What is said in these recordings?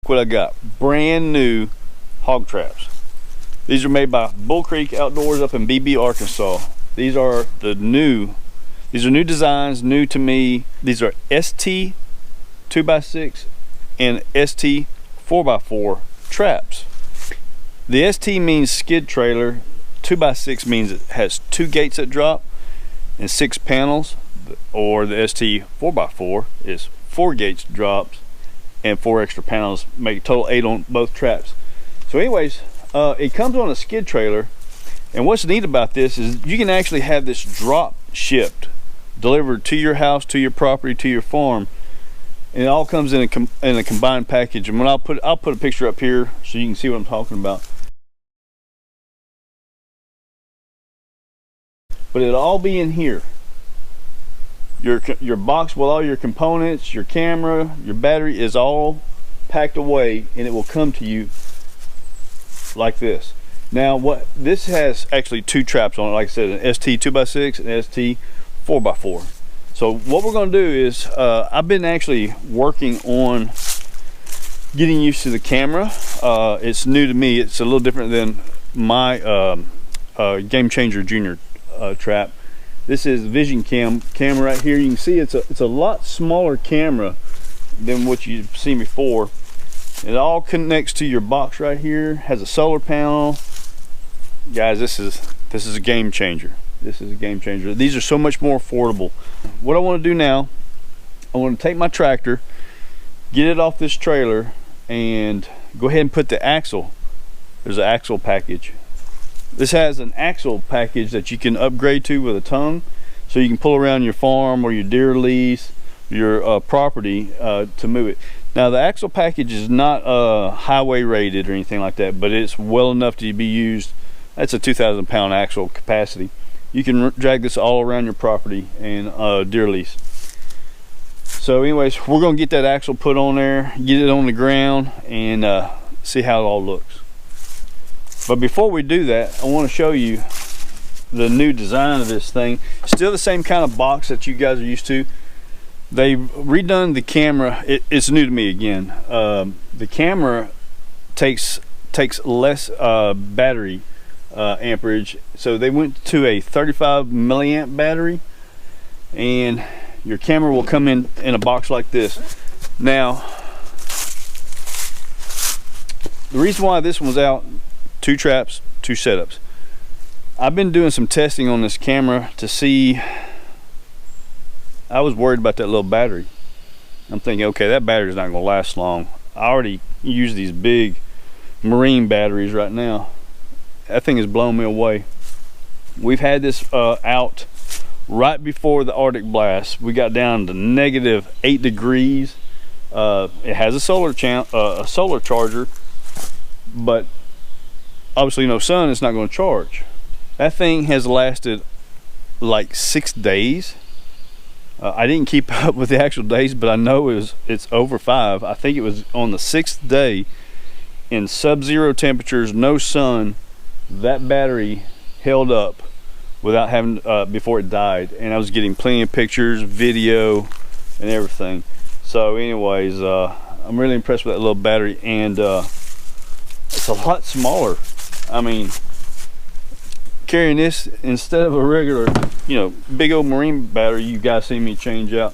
what I got. Brand new hog traps. These are made by Bull Creek Outdoors up in Beebe, Arkansas. These are new designs, new to me. These are ST 2x6 and ST 4x4 traps. The ST means skid trailer, 2x6 means it has 2 gates that drop and 6 panels, or the ST 4x4 is 4 gates drops and 4 extra panels, make a total 8 on both traps. So anyways, it comes on a skid trailer, and what's neat about this is you can actually have this drop shipped, delivered to your house, to your property, to your farm, and it all comes in a combined package. And when I'll put a picture up here so you can see what I'm talking about. But it'll all be in here. Your box with all your components, your camera, your battery is all packed away, and it will come to you like this. Now this has actually 2 traps on it, like I said, an ST 2x6 and ST 4x4. So what we're going to do is I've been actually working on getting used to the camera. It's new to me. It's a little different than my Game Changer Junior trap. This is Vision camera right here. You can see it's a lot smaller camera than what you've seen before. It all connects to your box right here. Has a solar panel. Guys, this is a game changer. This is a game changer. These are so much more affordable. What I want to do now, I want to take my tractor, get it off this trailer, and go ahead and put the axle. There's an axle package. This has an axle package that you can upgrade to with a tongue, so you can pull around your farm or your deer lease, your property to move it. Now the axle package is not highway rated or anything like that, but it's well enough to be used. That's a 2,000 pound axle capacity. You can drag this all around your property and deer lease. So anyways, we're gonna get that axle put on there, get it on the ground, and see how it all looks. But before we do that, I want to show you the new design of this thing. Still the same kind of box that you guys are used to. They've redone the camera. It's new to me again. The camera takes less battery amperage, so they went to a 35 milliamp battery, and your camera will come in a box like this. Now, the reason why this one was out, 2 traps, 2 setups. I've been doing some testing on this camera to see. I was worried about that little battery. I'm thinking, okay, that battery's not gonna last long. I already use these big marine batteries right now. That thing has blown me away. We've had this out right before the Arctic blast. We got down to -8 degrees. It has a solar charger, but obviously no sun, it's not going to charge. That thing has lasted like 6 days. I didn't keep up with the actual days, but I know it's over 5. I think it was on the 6th day in sub-zero temperatures, no sun. That battery held up without having before it died, and I was getting plenty of pictures, video, and everything. So anyways, I'm really impressed with that little battery, and it's a lot smaller. I mean, carrying this instead of a regular, big old marine battery you guys see me change out,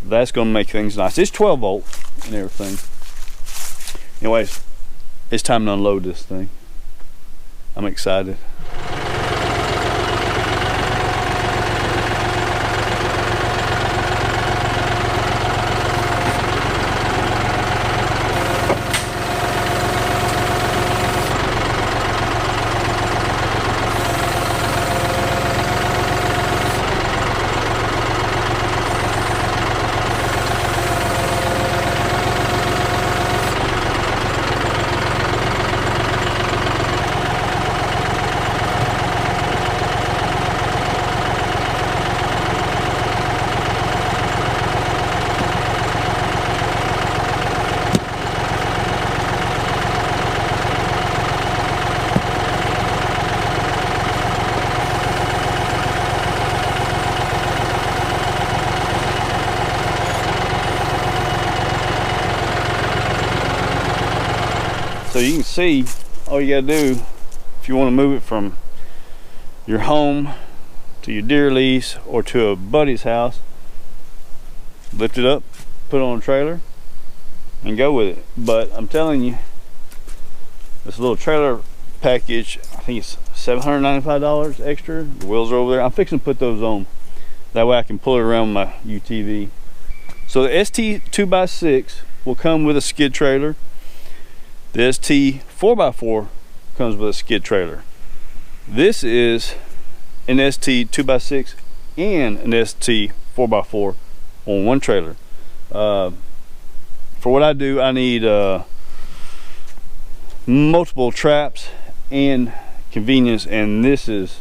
that's gonna make things nice. It's 12 volt and everything. Anyways, it's time to unload this thing. I'm excited. So you can see, all you gotta do if you want to move it from your home to your deer lease or to a buddy's house, lift it up, put it on a trailer, and go with it. But I'm telling you, this little trailer package, I think it's $795 extra. The wheels are over there. I'm fixing to put those on. That way I can pull it around my UTV. So the ST 2x6 will come with a skid trailer. The ST 4x4 comes with a skid trailer. This is an ST 2x6 and an ST 4x4 on one trailer. For what I do, I need multiple traps and convenience, and this is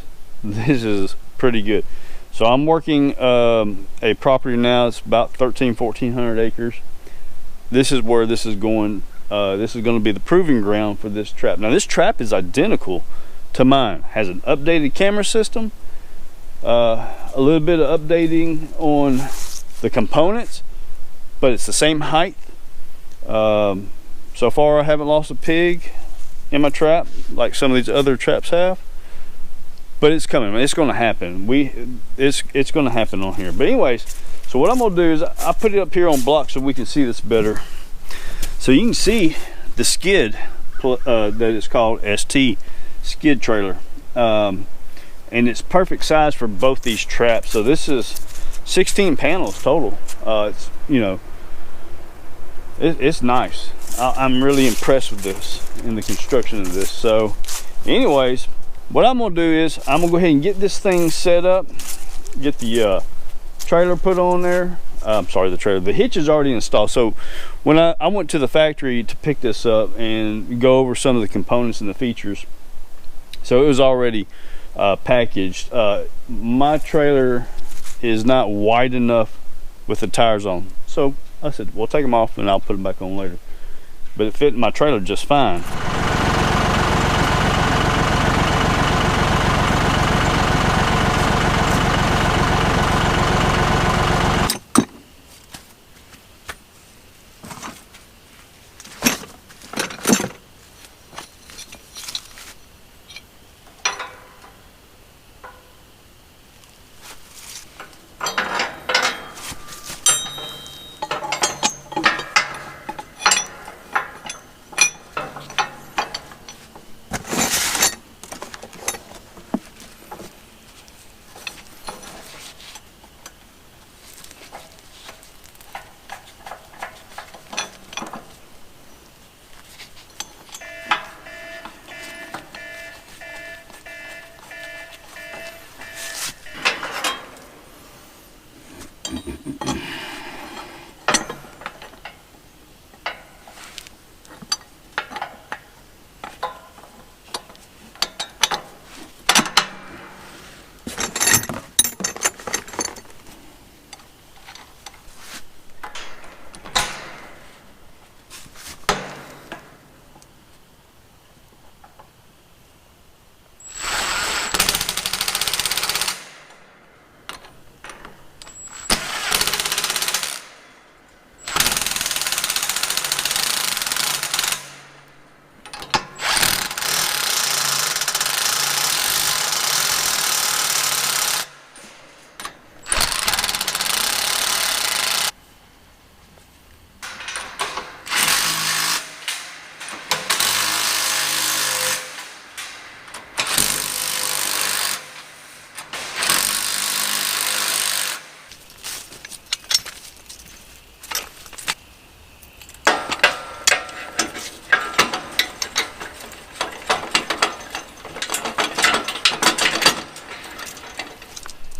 pretty good. So I'm working a property now. It's about 1,400 acres. This is where this is going. This is going to be the proving ground for this trap. Now this trap is identical to mine. Has an updated camera system, a little bit of updating on the components, but it's the same height. So far I haven't lost a pig in my trap like some of these other traps have. But it's coming. It's going to happen. It's going to happen on here. But anyways, so what I'm going to do is I put it up here on blocks so we can see this better. So you can see the skid that is called ST skid trailer, and it's perfect size for both these traps. So this is 16 panels total. It's, you know, it's nice. I'm really impressed with this and the construction of this. So anyways, what I'm gonna do is I'm gonna go ahead and get this thing set up, get the trailer put on there. I'm sorry, the hitch is already installed. So when I went to the factory to pick this up and go over some of the components and the features, so it was already packaged. My trailer is not wide enough with the tires on, so I said, we'll take them off and I'll put them back on later. But it fit in my trailer just fine.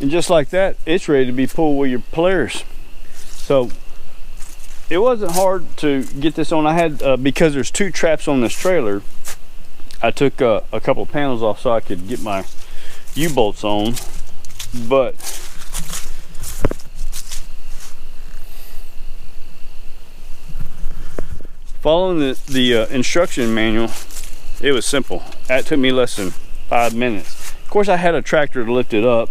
And just like that, it's ready to be pulled with your pliers. So it wasn't hard to get this on. I had, because there's two traps on this trailer, I took a couple of panels off so I could get my U-bolts on. But following the instruction manual, it was simple. That took me less than 5 minutes. Of course, I had a tractor to lift it up.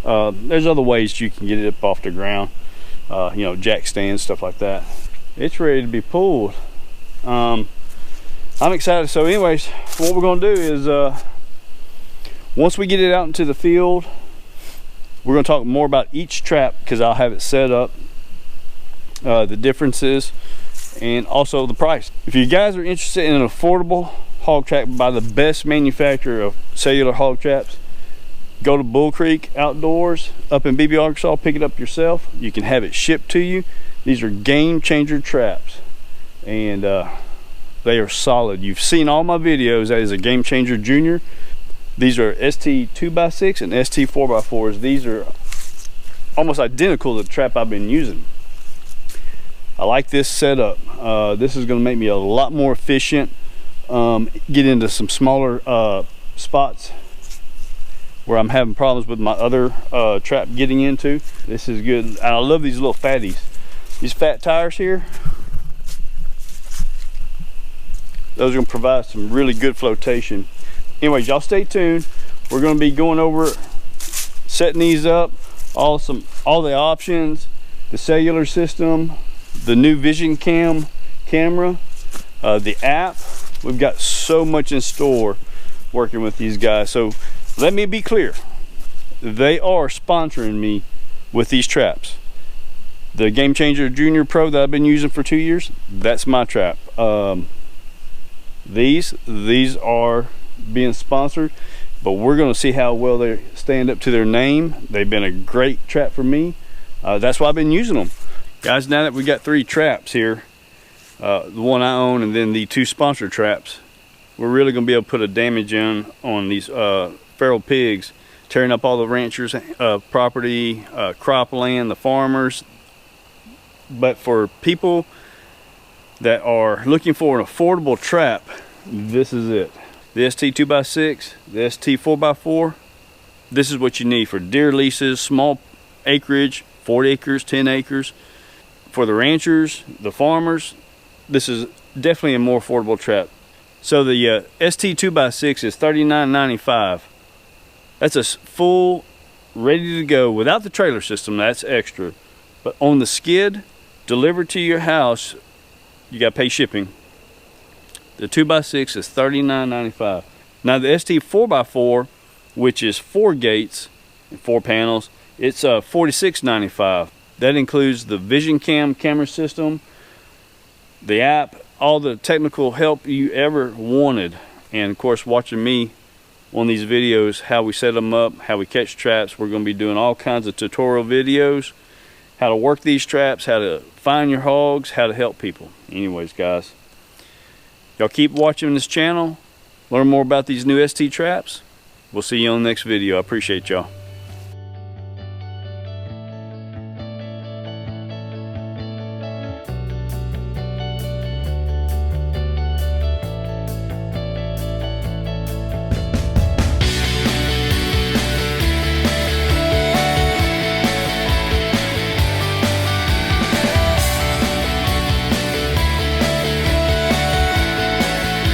There's other ways you can get it up off the ground, you know, jack stands, stuff like that. It's ready to be pulled. I'm excited. So anyways, what we're gonna do is once we get it out into the field, we're gonna talk more about each trap, because I'll have it set up, the differences, and also the price. If you guys are interested in an affordable hog trap by the best manufacturer of cellular hog traps, go to Bull Creek Outdoors up in Beebe, Arkansas. Pick it up yourself. You can have it shipped to you. These are Game Changer traps, and they are solid. You've seen all my videos. That is a Game Changer Junior. These are ST 2x6 and ST 4x4s. These are almost identical to the trap I've been using. I like this setup. This is going to make me a lot more efficient. Get into some smaller spots where I'm having problems with my other trap getting into. This is good. And I love these little fatties. These fat tires here, those are going to provide some really good flotation. Anyways, y'all stay tuned. We're going to be going over setting these up, all the options, the cellular system, the new vision camera, the app. We've got so much in store working with these guys. So let me be clear, they are sponsoring me with these traps. The Game Changer Junior Pro that I've been using for 2 years, that's my trap. These are being sponsored, but we're going to see how well they stand up to their name. They've been a great trap for me. That's why I've been using them. Guys, now that we got 3 traps here, the one I own and then the 2 sponsored traps, we're really going to be able to put a damage in on these feral pigs, tearing up all the ranchers' property, cropland, the farmers. But for people that are looking for an affordable trap, this is it. The ST 2x6, the ST 4x4, this is what you need for deer leases, small acreage, 40 acres, 10 acres. For the ranchers, the farmers, this is definitely a more affordable trap. So the ST 2x6 is $39.95. That's a full, ready to go, without the trailer system, that's extra. But on the skid, delivered to your house, you got to pay shipping. The 2x6 is $39.95. Now the ST 4x4, which is 4 gates and 4 panels, it's $46.95. That includes the vision camera system, the app, all the technical help you ever wanted. And of course, watching me on these videos, how we set them up, how we catch traps. We're going to be doing all kinds of tutorial videos, how to work these traps, how to find your hogs, how to help people. Anyways, guys, y'all keep watching this channel, learn more about these new ST traps. We'll see you on the next video. I appreciate y'all.